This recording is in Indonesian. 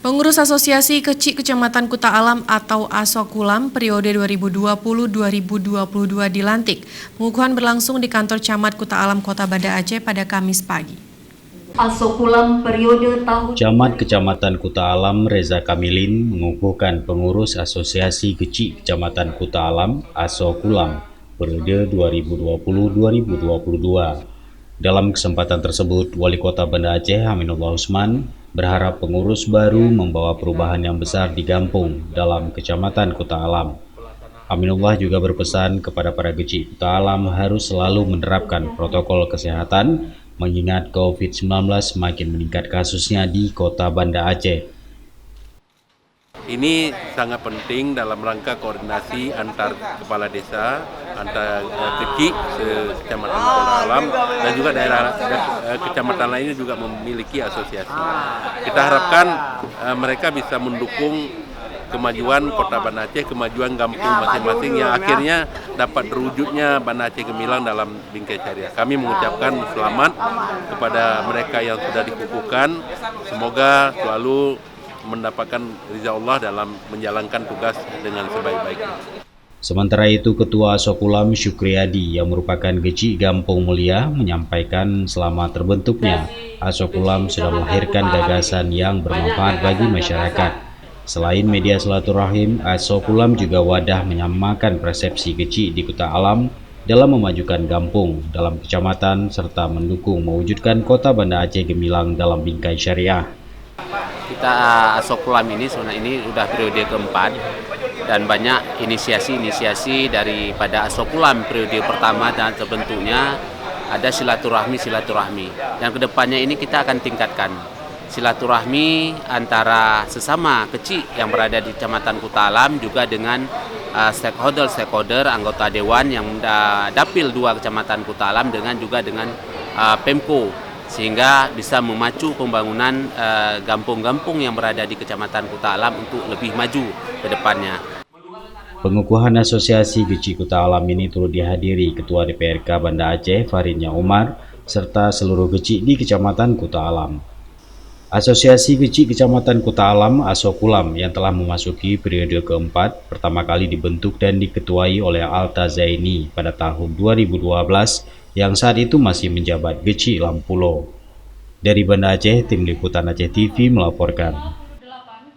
Pengurus Asosiasi Kecik Kecamatan Kuta Alam atau ASOKULAM periode 2020-2022 dilantik. Pengukuhan berlangsung di kantor Camat Kuta Alam Kota Banda Aceh pada Kamis pagi. ASOKULAM periode tahun Camat Kecamatan Kuta Alam Reza Kamilin mengukuhkan pengurus Asosiasi Kecik Kecamatan Kuta Alam ASOKULAM periode 2020-2022. Dalam kesempatan tersebut, Wali Kota Banda Aceh Aminullah Usman berharap pengurus baru membawa perubahan yang besar di Gampung dalam Kecamatan Kuta Alam. Aminullah juga berpesan kepada para kecik Kuta Alam harus selalu menerapkan protokol kesehatan mengingat COVID-19 semakin meningkat kasusnya di Kota Banda Aceh. Ini sangat penting dalam rangka koordinasi antar kepala desa, antar kecik Kecamatan Kuta Alam dan juga daerah kecamatan lainnya juga memiliki asosiasi. Kita harapkan mereka bisa mendukung kemajuan Kota Banda Aceh, kemajuan kampung masing-masing yang akhirnya dapat terwujudnya Banda Aceh Gemilang dalam bingkai syariah. Kami mengucapkan selamat kepada mereka yang sudah dikukuhkan. Semoga selalu mendapatkan ridha Allah dalam menjalankan tugas dengan sebaik-baiknya. Sementara itu, Ketua ASOKULAM Syukriyadi yang merupakan kecik Gampung Mulia menyampaikan selama terbentuknya ASOKULAM sudah melahirkan gagasan yang bermanfaat bagi masyarakat. Selain media silaturahim, ASOKULAM juga wadah menyamakan persepsi kecik di Kuta Alam dalam memajukan Gampung dalam kecamatan serta mendukung mewujudkan Kota Banda Aceh Gemilang dalam bingkai syariah. Kita ASOKULAM ini sebenarnya ini sudah periode keempat dan banyak inisiasi daripada ASOKULAM periode pertama dan terbentuknya ada silaturahmi dan kedepannya ini kita akan tingkatkan silaturahmi antara sesama kecik yang berada di Kecamatan Kuta Alam juga dengan stakeholder anggota dewan yang dapil 2 Kecamatan Kuta Alam dengan Pemko sehingga bisa memacu pembangunan kampung-kampung yang berada di Kecamatan Kuta Alam untuk lebih maju ke depannya. Pengukuhan Asosiasi Kecik Kuta Alam ini turut dihadiri Ketua DPRK Banda Aceh Faridnya Umar serta seluruh kecik di Kecamatan Kuta Alam. Asosiasi Kecik Kecamatan Kuta Alam ASOKULAM yang telah memasuki periode keempat pertama kali dibentuk dan diketuai oleh Alta Zaini pada tahun 2012 yang saat itu masih menjabat kecik Lampulo. Dari Banda Aceh, Tim Liputan Aceh TV melaporkan.